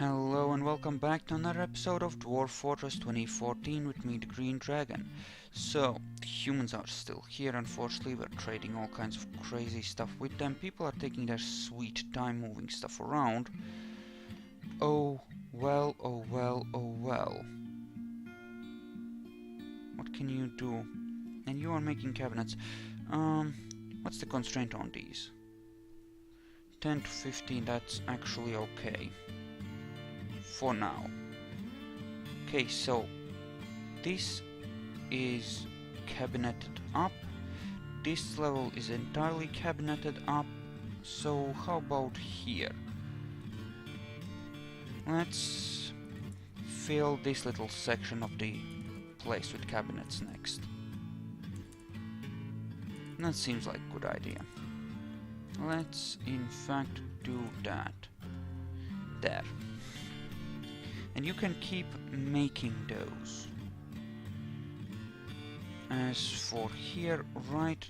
Hello and welcome back to another episode of Dwarf Fortress 2014 with me, the Green Dragon. So, the humans are still here, unfortunately. We're trading all kinds of crazy stuff with them. People are taking their sweet time moving stuff around. Oh well, oh well, oh well. What can you do? And you are making cabinets. What's the constraint on these? 10 to 15, that's actually okay. For now. Okay, so this is cabineted up. This level is entirely cabineted up. So how about here? Let's fill this little section of the place with cabinets next. That seems like a good idea. Let's in fact do that. There. And you can keep making those. As for here, right,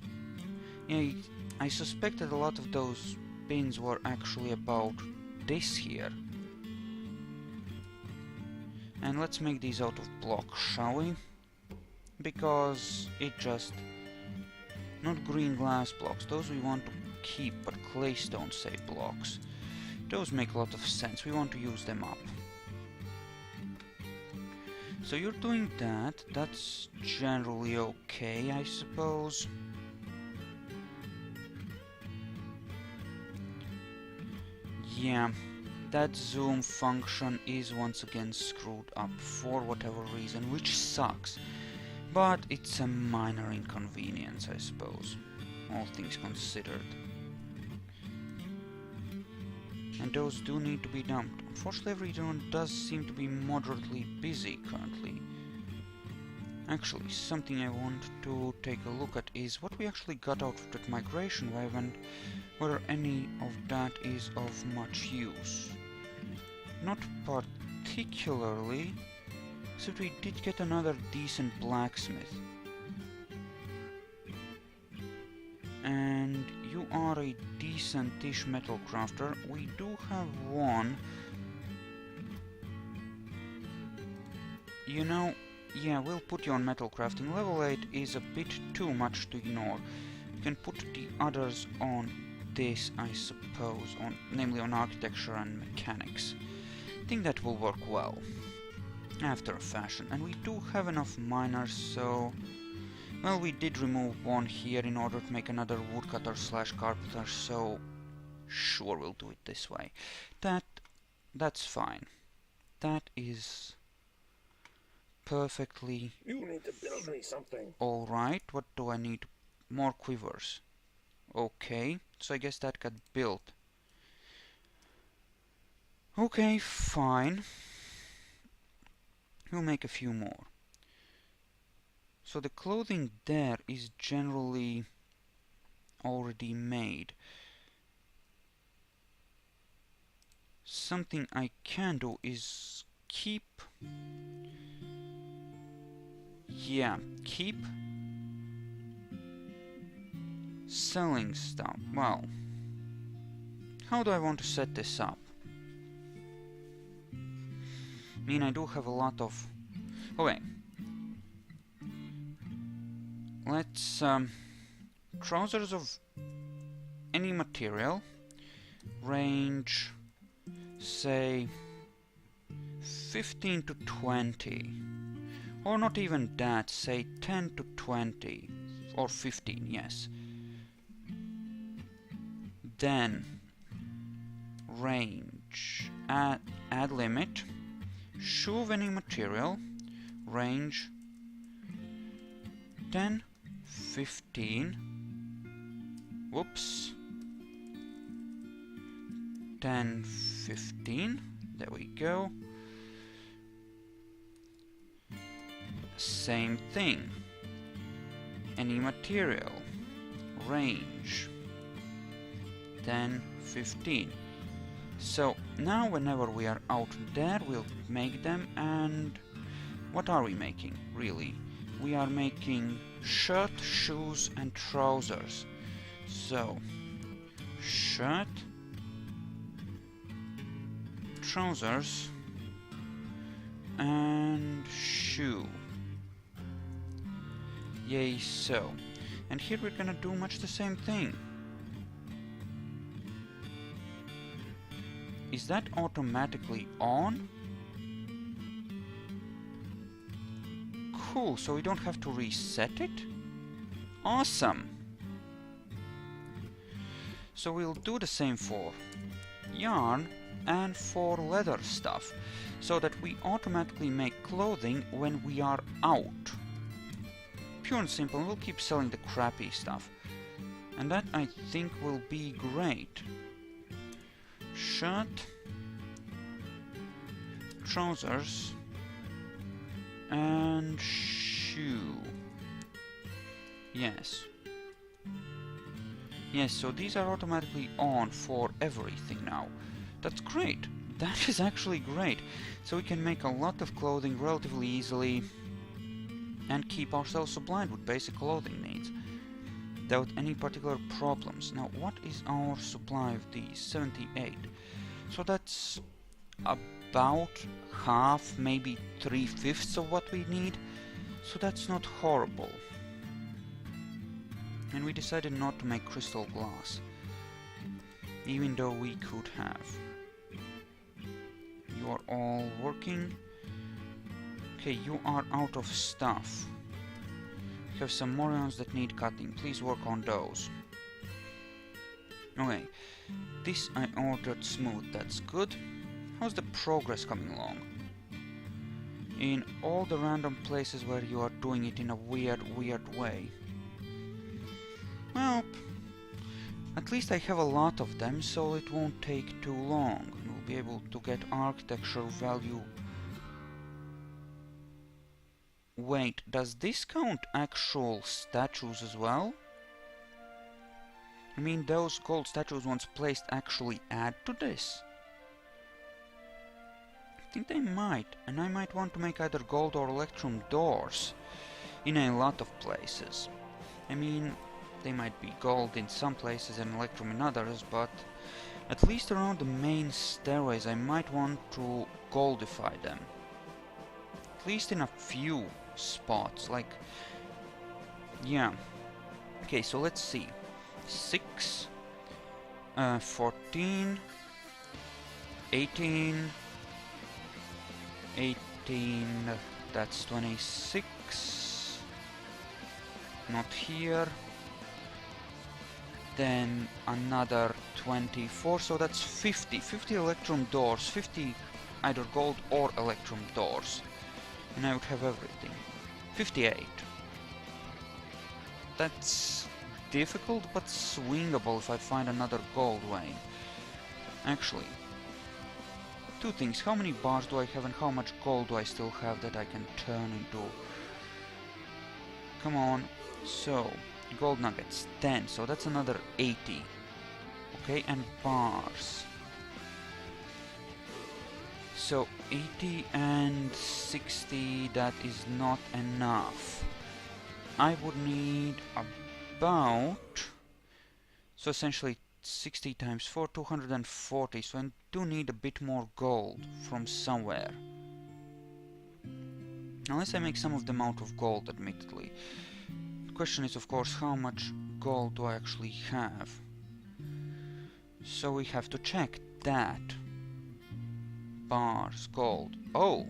yeah, I suspect that a lot of those bins were actually about this here. And let's make these out of blocks, shall we? Because it just... not green glass blocks, those we want to keep, but claystone say blocks. Those make a lot of sense, we want to use them up. So you're doing that, that's generally okay, I suppose. Yeah, that zoom function is once again screwed up for whatever reason, which sucks. But it's a minor inconvenience, I suppose, all things considered. And those do need to be dumped. Unfortunately, everyone does seem to be moderately busy currently. Actually, something I want to take a look at is what we actually got out of that migration wave and whether any of that is of much use. Not particularly, except we did get another decent blacksmith. And you are a decent-ish metal crafter. We do have one. You know, yeah, we'll put you on metal crafting. Level 8 is a bit too much to ignore. You can put the others on this, I suppose, namely on architecture and mechanics. I think that will work well, after a fashion. And we do have enough miners, so... well, we did remove one here in order to make another woodcutter slash carpenter, so sure, we'll do it this way. That's fine. That is perfectly... You need to build me something. alright. What do I need? More quivers. Okay, so I guess that got built. Okay, fine. We'll make a few more. So the clothing there is generally already made. Something I can do is keep... yeah, keep selling stuff. Well, how do I want to set this up? I mean, I do have a lot of... okay. Let's, trousers of any material, range, say, 15 to 20, or not even that, say 10 to 20, or 15, yes. Then, range, add limit, shoe of any material, range, 10, 15, whoops, 10, 15, there we go. Same thing, any material, range, 10, 15. So now whenever we are out there, we'll make them. And what are we making, really? We are making shirt, shoes and trousers. So shirt, trousers and shoe. Yay, so. And here we're gonna do much the same thing. Is that automatically on? Cool, so we don't have to reset it? Awesome! So we'll do the same for yarn and for leather stuff, so that we automatically make clothing when we are out. Pure and simple, we'll keep selling the crappy stuff. And that, I think, will be great. Shirt, trousers, and shoe. Yes. Yes, so these are automatically on for everything now. That's great. That is actually great. So we can make a lot of clothing relatively easily and keep ourselves supplied with basic clothing needs without any particular problems. Now, what is our supply of these? 78. So that's about half, maybe 3/5 of what we need. So that's not horrible. And we decided not to make crystal glass, even though we could have. You are all working. Okay, you are out of stuff. We have some more ones that need cutting. Please work on those. Okay, this I ordered smooth. That's good. How's the progress coming along? In all the random places where you are doing it in a weird way. Well, at least I have a lot of them, so it won't take too long. We'll be able to get architecture value. Wait, does this count actual statues as well? I mean, those gold statues once placed actually add to this? I think they might, and I might want to make either gold or electrum doors in a lot of places. I mean, they might be gold in some places and electrum in others, but at least around the main stairways I might want to goldify them. At least in a few spots, like... yeah. Okay, so let's see. 6, 14, 18, 18, that's 26, not here, then another 24, so that's 50 electrum doors, 50 either gold or electrum doors, and I would have everything. 58. That's difficult but swingable if I find another gold vein. Actually, two things. How many bars do I have and how much gold do I still have that I can turn into? Come on. So, gold nuggets, 10. So that's another 80. Okay, and bars. So 80 and 60, that is not enough. I would need about... so essentially 60 times 4, 240. So I do need a bit more gold from somewhere. Unless I make some of them out of gold, admittedly. The question is, of course, how much gold do I actually have? So we have to check that. Bars, gold. Oh!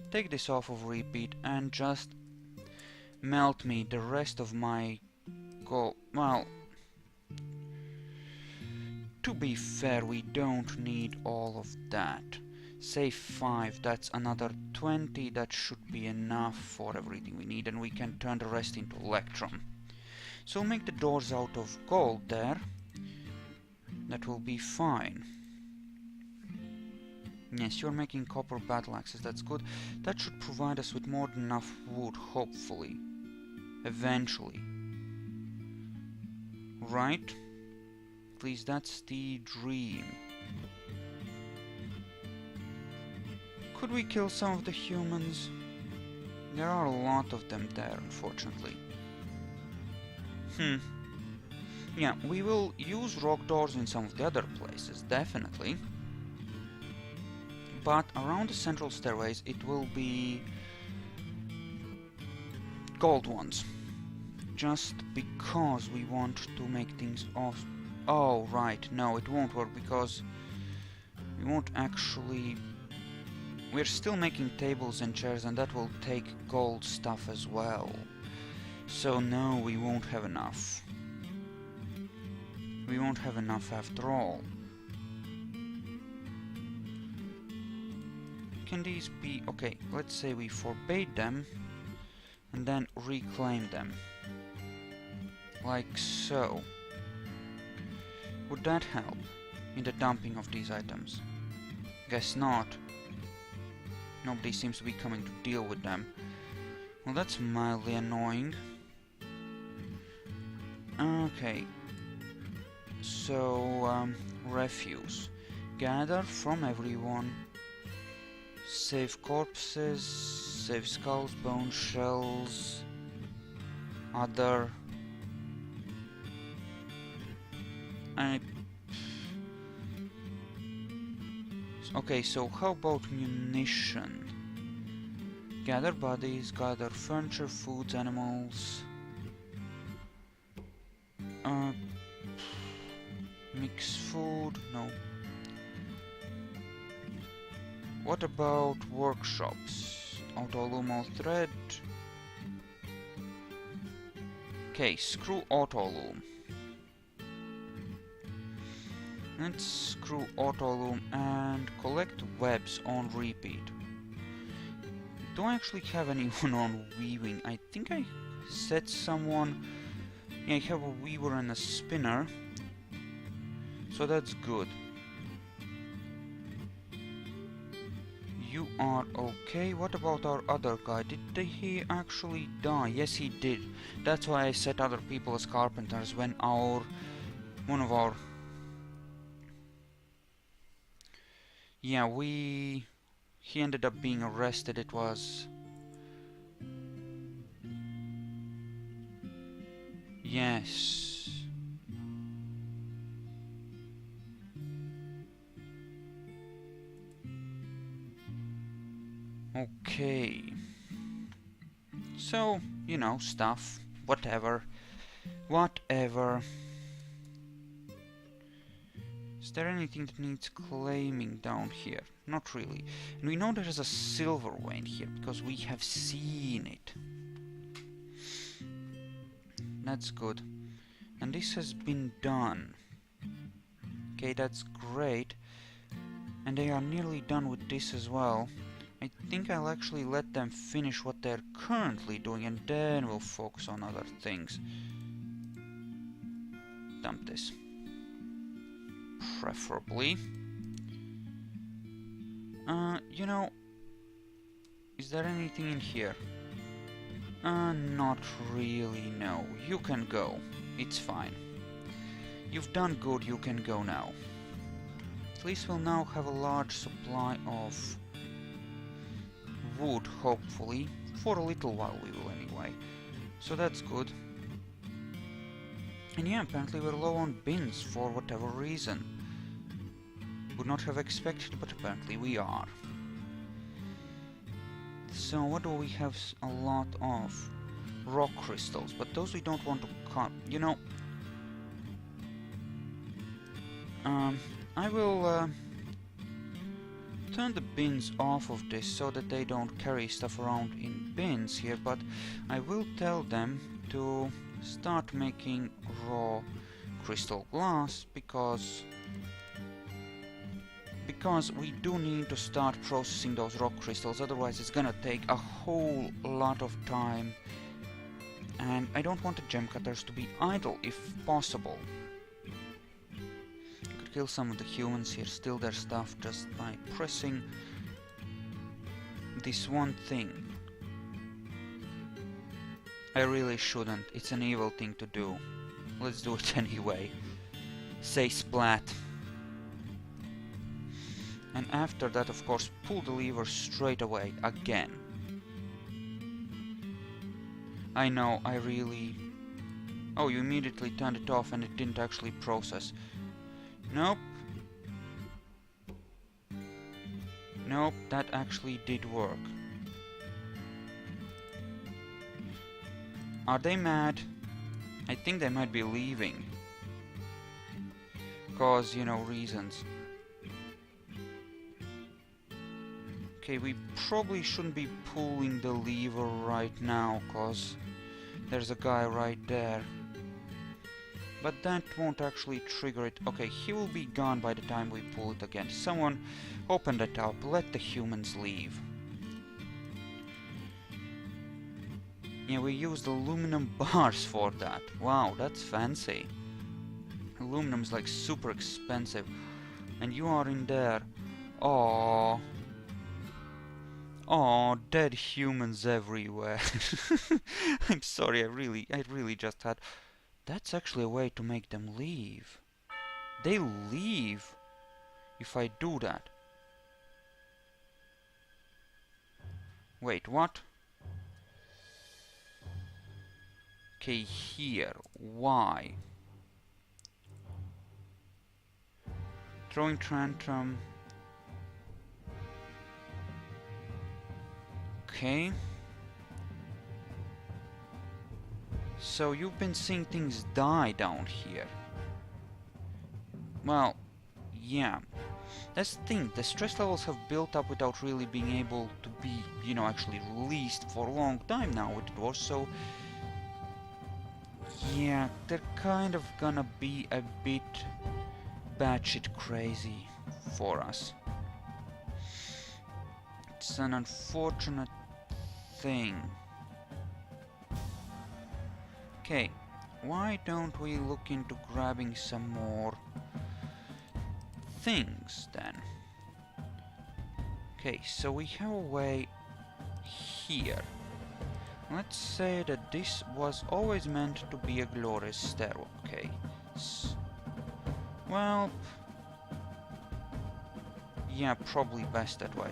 Take this off of repeat and just melt me the rest of my gold. Well, to be fair, we don't need all of that. Say 5, that's another 20, that should be enough for everything we need, and we can turn the rest into electrum. So we'll make the doors out of gold there. That will be fine. Yes, you're making copper battle axes, that's good. That should provide us with more than enough wood, hopefully. Eventually. Right? At least that's the dream. Could we kill some of the humans? There are a lot of them there, unfortunately. Yeah, we will use rock doors in some of the other places, definitely. But around the central stairways it will be gold ones. Just because we want to make things off. Oh, right, no, it won't work because we won't actually... We're still making tables and chairs and that will take gold stuff as well. So no, we won't have enough. We won't have enough after all. Can these be... Okay, let's say we forbade them and then reclaim them. Like so. Would that help in the dumping of these items? Guess not. Nobody seems to be coming to deal with them. Well, that's mildly annoying. Okay. So, refuse. Gather from everyone. Save corpses, save skulls, bone shells, other... Okay, so how about munition? Gather bodies, gather furniture, foods, animals... mix food? No. What about workshops? Auto-loom all thread. Okay, screw auto-loom. Let's screw auto-loom and collect webs on repeat. Do I actually have anyone on weaving? I think I set someone... Yeah, I have a weaver and a spinner. So that's good. You are okay. What about our other guy? Did he actually die? Yes, he did. That's why I set other people as carpenters when one of our... Yeah, he ended up being arrested. It was... Yes. Okay. So, you know, stuff. Whatever. Whatever. Is there anything that needs claiming down here? Not really. And we know there is a silver vein here because we have seen it. That's good. And this has been done. Okay, that's great. And they are nearly done with this as well. I think I'll actually let them finish what they're currently doing and then we'll focus on other things. Dump this. Preferably. You know, is there anything in here? Not really, no. You can go. It's fine. You've done good, you can go now. At least we'll now have a large supply of wood, hopefully. For a little while we will anyway. So that's good. And yeah, apparently we're low on bins for whatever reason. Would not have expected, but apparently we are. So what do we have a lot of? Rock crystals, but those we don't want to cut. You know, I will turn the bins off of this so that they don't carry stuff around in bins here, but I will tell them to start making raw crystal glass because we do need to start processing those rock crystals, otherwise it's gonna take a whole lot of time, and I don't want the gem cutters to be idle if possible. I could kill some of the humans here, steal their stuff just by pressing this one thing. I really shouldn't, it's an evil thing to do. Let's do it anyway. Say splat. And after that, of course, pull the lever straight away, again. I know, I really Oh, you immediately turned it off and it didn't actually process. Nope. Nope, that actually did work. Are they mad? I think they might be leaving. Cause, you know, reasons. Okay, we probably shouldn't be pulling the lever right now, cause there's a guy right there. But that won't actually trigger it. Okay, he will be gone by the time we pull it again. Someone open that up, let the humans leave. Yeah, we used aluminum bars for that. Wow, that's fancy. Aluminum's like super expensive. And you are in there. Aww. Aww, dead humans everywhere. I'm sorry, I really just had... That's actually a way to make them leave. They leave if I do that. Wait, what? Okay, here. Why? Throwing tantrum. Okay. So you've been seeing things die down here. Well, yeah. That's the thing, the stress levels have built up without really being able to be, you know, actually released for a long time now with dwarves, so... Yeah, they're kind of gonna be a bit batshit crazy for us. It's an unfortunate thing. Okay, why don't we look into grabbing some more things then? Okay, so we have a way here. Let's say that this was always meant to be a glorious stairwell. Okay. Well, yeah, probably best that way.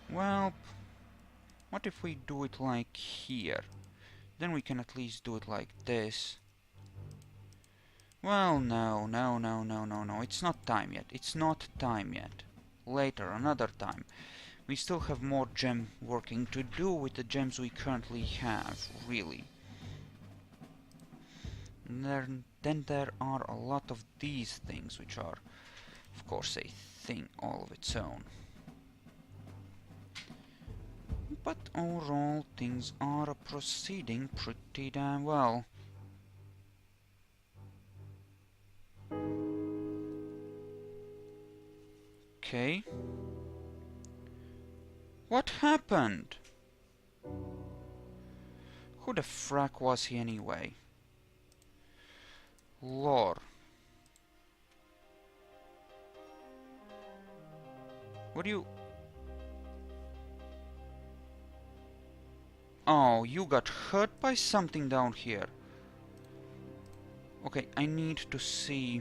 Well, what if we do it like here? Then we can at least do it like this. Well, no, it's not time yet. It's not time yet. Later, another time. We still have more gem working to do with the gems we currently have, really. And then there are a lot of these things, which are, of course, a thing all of its own. But overall, things are proceeding pretty damn well. Okay. What happened? Who the frack was he anyway? Lore. What do you... Oh, you got hurt by something down here. Okay, I need to see...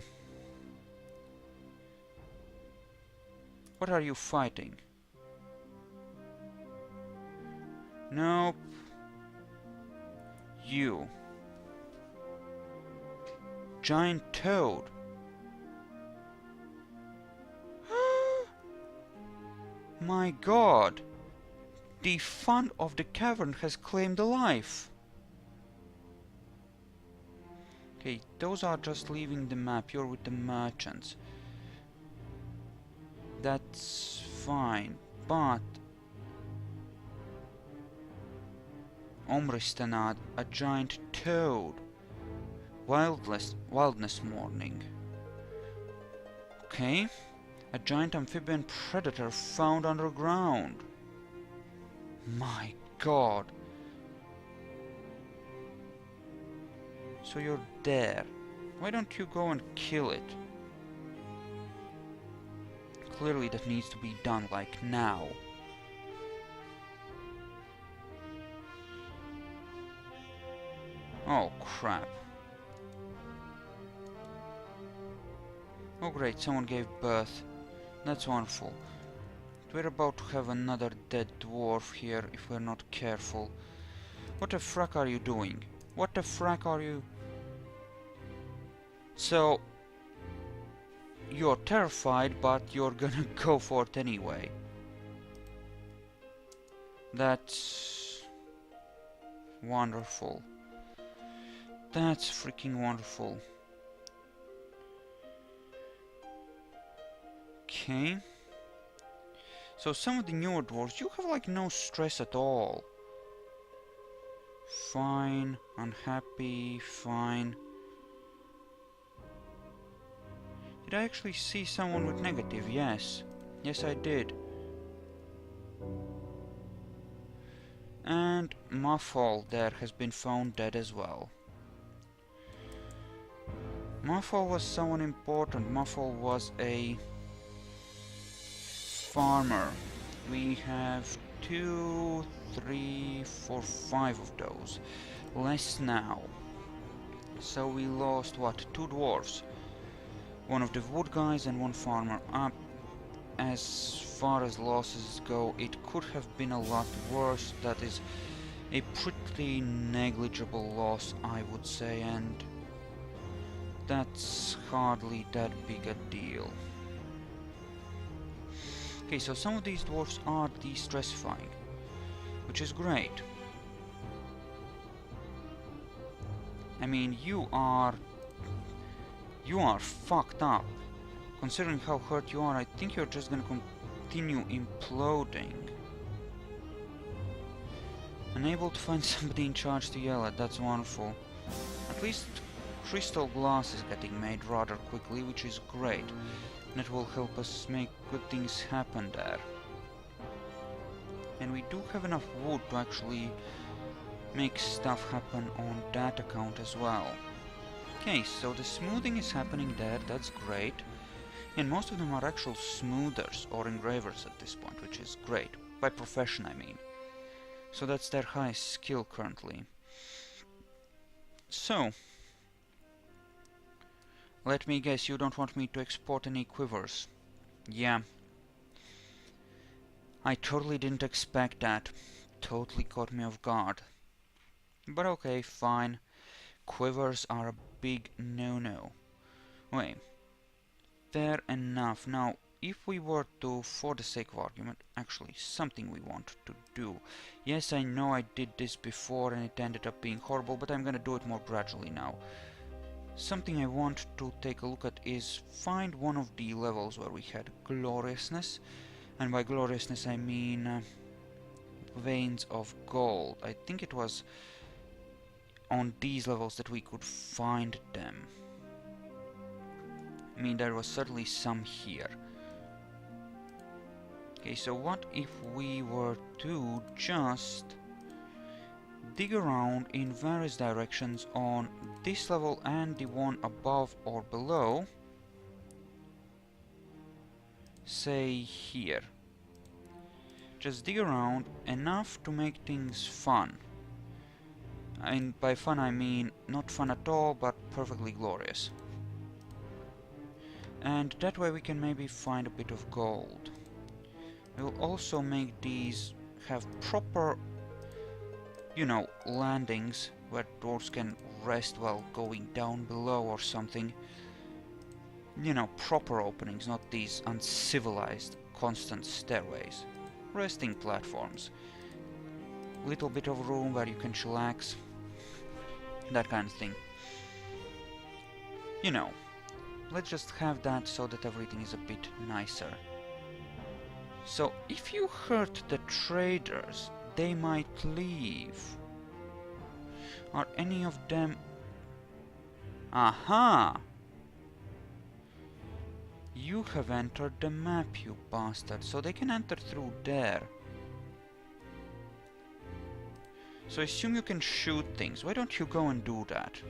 What are you fighting? Nope. You. Giant toad. My god. The fun of the cavern has claimed a life. Okay, those are just leaving the map. You're with the merchants. That's fine, but... Omristenad, a giant toad. Wildness morning. Okay. A giant amphibian predator found underground. My god. So you're there. Why don't you go and kill it? Clearly that needs to be done, like, now. Oh, crap. Oh great, someone gave birth. That's wonderful. We're about to have another dead dwarf here if we're not careful. What the frack are you doing? What the frack are you? So, you're terrified, but you're gonna go for it anyway. That's wonderful. That's freaking wonderful. Okay. So some of the newer dwarves, you have like no stress at all. Fine, unhappy, fine. Did I actually see someone with negative? Yes. Yes, I did. And Muffle there has been found dead as well. Muffle was someone important. Muffle was a farmer. We have 2, 3, 4, 5 of those. Less now. So we lost, what, 2 dwarves. One of the wood guys and 1 farmer. As far as losses go, it could have been a lot worse. That is a pretty negligible loss, I would say, and that's hardly that big a deal. Okay, so some of these dwarfs are de-stressifying, which is great. I mean, you are fucked up. Considering how hurt you are, I think you're just gonna continue imploding. Unable to find somebody in charge to yell at, that's wonderful. At least crystal glass is getting made rather quickly, which is great. That will help us make good things happen there. And we do have enough wood to actually make stuff happen on that account as well. Okay, so the smoothing is happening there, that's great. And most of them are actual smoothers or engravers at this point, which is great. By profession, I mean. So that's their highest skill currently. So, let me guess, you don't want me to export any quivers. Yeah. I totally didn't expect that. Totally caught me off guard. But okay, fine. Quivers are a big no-no. Wait. Fair enough. Now, if we were to, for the sake of argument, actually something we want to do. Yes, I know I did this before and it ended up being horrible, but I'm gonna do it more gradually now. Something I want to take a look at is find one of the levels where we had gloriousness, and by gloriousness I mean veins of gold. I think it was on these levels that we could find them. I mean, there was certainly some here. Okay, so what if we were to just dig around in various directions on this level and the one above or below, say here. Just dig around enough to make things fun. And by fun I mean not fun at all, but perfectly glorious. And that way we can maybe find a bit of gold. We'll also make these have proper, you know, landings where dwarves can rest while going down below or something. You know, proper openings, not these uncivilized constant stairways. Resting platforms. Little bit of room where you can chillax. That kind of thing. You know, let's just have that so that everything is a bit nicer. So, if you hurt the traders, they might leave. Are any of them... Aha! You have entered the map, you bastard, so they can enter through there. So I assume you can shoot things. Why don't you go and do that?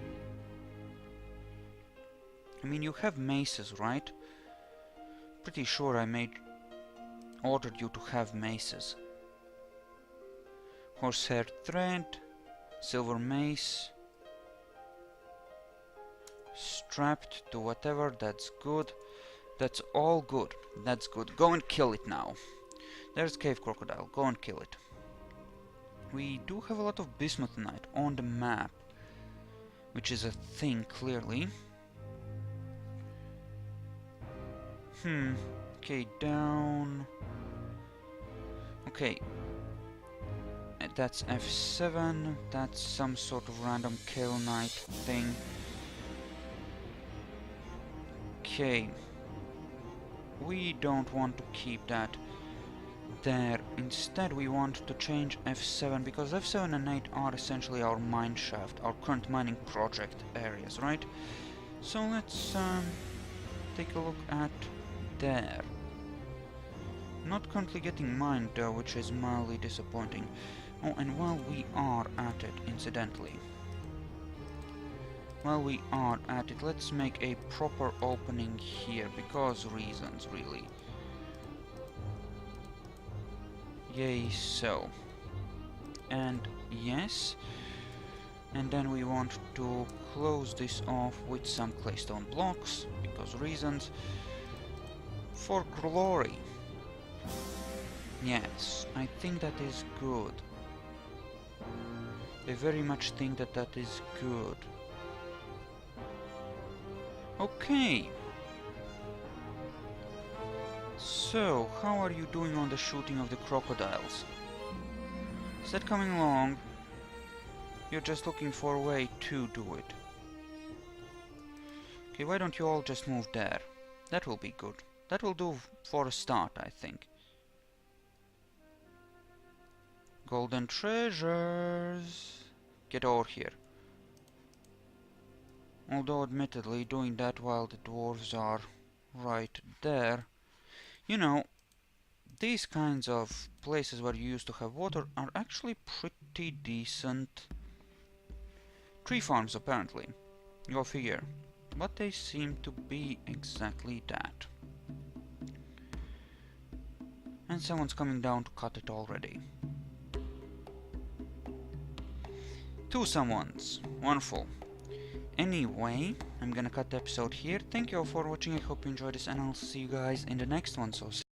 I mean, you have maces, right? Pretty sure I ordered you to have maces. Horsehair thread, silver mace, strapped to whatever, that's good. That's all good. That's good. Go and kill it now. There's cave crocodile. Go and kill it. We do have a lot of bismuthenite on the map. which is a thing, clearly. Okay, down. Okay. That's F7. That's some sort of random kill knight thing. Okay. We don't want to keep that there. Instead, we want to change F7, because F7 and 8 are essentially our mine shaft, our current mining project areas, right? So let's take a look at there. Not currently getting mined though, which is mildly disappointing. Oh, and while we are at it, incidentally, let's make a proper opening here, because reasons, really. Yay, so. And yes. And then we want to close this off with some claystone blocks, because reasons. For glory. Yes, I think that is good. I very much think that that is good. Okay. So, how are you doing on the shooting of the crocodiles? Is that coming along? You're just looking for a way to do it. Okay, why don't you all just move there? That will be good. That will do for a start, I think. Golden treasures! Get over here. Although, admittedly, doing that while the dwarves are right there... You know, these kinds of places where you used to have water are actually pretty decent tree farms, apparently. Go figure. But they seem to be exactly that. And someone's coming down to cut it already. Two someones. Wonderful. Anyway, I'm gonna cut the episode here. Thank you all for watching. I hope you enjoyed this, and I'll see you guys in the next one. So